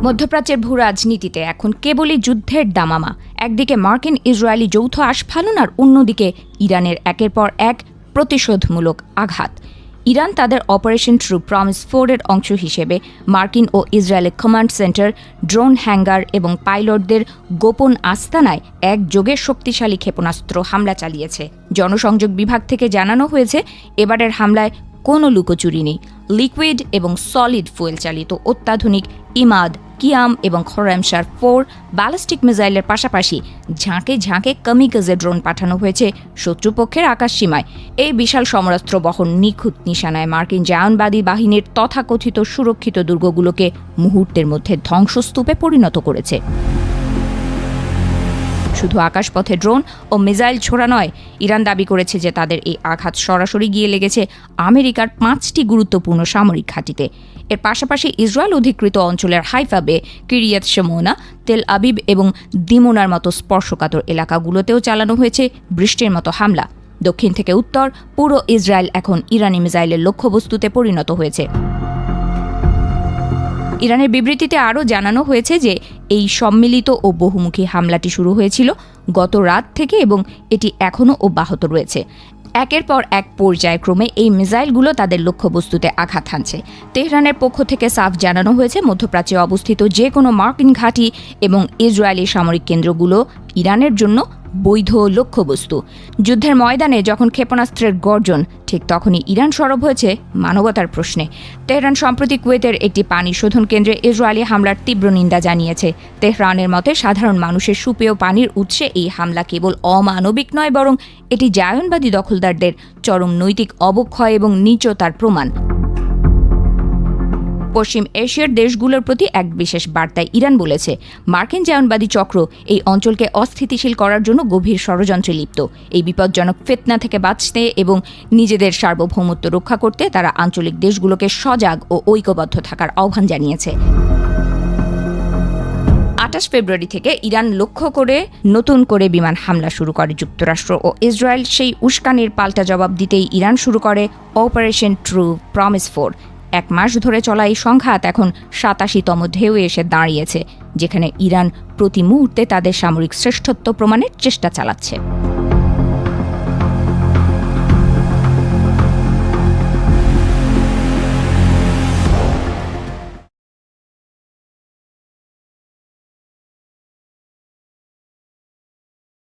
মধ্যপ্রাচ্যের ভূ রাজনীতিতে এখন কেবলই যুদ্ধের দামামা। একদিকে মার্কিন ইসরায়েলি যৌথ আস্ফালন আর অন্যদিকে ইরানের একের পর এক প্রতিশোধমূলক আঘাত। ইরান তাদের অপারেশন ট্রু প্রমিস 4-এর অংশ হিসেবে মার্কিন ও ইসরায়েলের কমান্ড সেন্টার, ড্রোন হ্যাঙ্গার এবং পাইলটদের গোপন আস্তানায় একযোগে শক্তিশালী ক্ষেপণাস্ত্র হামলা চালিয়েছে। জনসংযোগ বিভাগ থেকে জানানো হয়েছে, এবারের হামলায় কোনো লুকোচুরি নেই। লিকুইড এবং সলিড ফুয়েল চালিত অত্যাধুনিক ইমাদ, কিয়াম এবং খোরামশার 4 ব্যালিস্টিক মিসাইলের পাশাপাশি ঝাঁকে ঝাঁকে কামিকাজে ড্রোন পাঠানো হয়েছে শত্রুপক্ষের আকাশসীমায়। এই বিশাল সমরাস্ত্র বহন নিখুঁত নিশানায় মার্কিন জায়নবাদী বাহিনীর তথাকথিত সুরক্ষিত দুর্গগুলোকে মুহূর্তের মধ্যে ধ্বংসস্তূপে পরিণত করেছে। শুধু আকাশপথে ড্রোন ও মিসাইল ছোড়া নয়, ইরান দাবি করেছে যে তাদের এই আঘাত সরাসরি গিয়ে লেগেছে আমেরিকার 5টি গুরুত্বপূর্ণ সামরিক ঘাঁটিতে। এর পাশাপাশি ইসরায়েল অধিকৃত অঞ্চলের হাইফা বে, কিরিয়াত শমোনা, তেল আবিব এবং দিমোনার মতো স্পর্শকাতর এলাকাগুলোতেও চালানো হয়েছে বৃষ্টির মতো হামলা। দক্ষিণ থেকে উত্তর পুরো ইসরায়েল এখন ইরানি মিসাইলের লক্ষ্যবস্তুতে পরিণত হয়েছে। ইরানের বিবৃতিতে আরও জানানো হয়েছে যে এই সম্মিলিত ও বহুমুখী হামলাটি শুরু হয়েছিল গত রাত থেকে এবং এটি এখনও অব্যাহত রয়েছে। একের পর এক পর্যায়ক্রমে এই মিসাইলগুলো তাদের লক্ষ্যবস্তুতে আঘাত হানছে। তেহরানের পক্ষ থেকে সাফ জানানো হয়েছে, মধ্যপ্রাচ্যে অবস্থিত যে কোনো মার্কিন ঘাঁটি এবং ইসরায়েলি সামরিক কেন্দ্রগুলো ইরানের জন্য বৈধ লক্ষ্যবস্তু। যুদ্ধের ময়দানে যখন ক্ষেপণাস্ত্রের গর্জন, ঠিক তখনই ইরান সরব হয়েছে মানবতার প্রশ্নে। তেহরান সম্প্রতি কুয়েতের একটি পানি শোধন কেন্দ্রে ইসরায়েলি হামলার তীব্র নিন্দা জানিয়েছে। তেহরানের মতে সাধারণ মানুষের সুপেয় পানির উৎসে এই হামলা কেবল অমানবিক নয়, বরং এটি জায়নবাদী দখলদারদের চরম নৈতিক অবক্ষয় এবং নীচতার প্রমাণ। পশ্চিম এশিয়ার দেশগুলোর প্রতি এক বিশেষ বার্তায় ইরান বলেছে, মার্কিন জায়নবাদী চক্র এই অঞ্চলকে অস্থিতিশীল করার জন্য গভীর ষড়যন্ত্রে লিপ্ত। এই বিপজ্জনক ফিতনা থেকে বাঁচতে এবং নিজেদের সার্বভৌমত্ব রক্ষা করতে তারা আঞ্চলিক দেশগুলোকে সজাগ ও ঐক্যবদ্ধ থাকার আহ্বান জানিয়েছে। 28 ফেব্রুয়ারি থেকে ইরান লক্ষ্য করে নতুন করে বিমান হামলা শুরু করে যুক্তরাষ্ট্র ও ইসরায়েল। সেই উস্কানির পাল্টা জবাব দিতেই ইরান শুরু করে অপারেশন ট্রু প্রমিস 4। 1 মাস ধরে চলা এই সংঘাত এখন 87তম ঢেউয়ে এসে দাঁড়িয়েছে, যেখানে ইরান প্রতি মুহূর্তে তাদের সামরিক শ্রেষ্ঠত্ব প্রমাণের চেষ্টা চালাচ্ছে।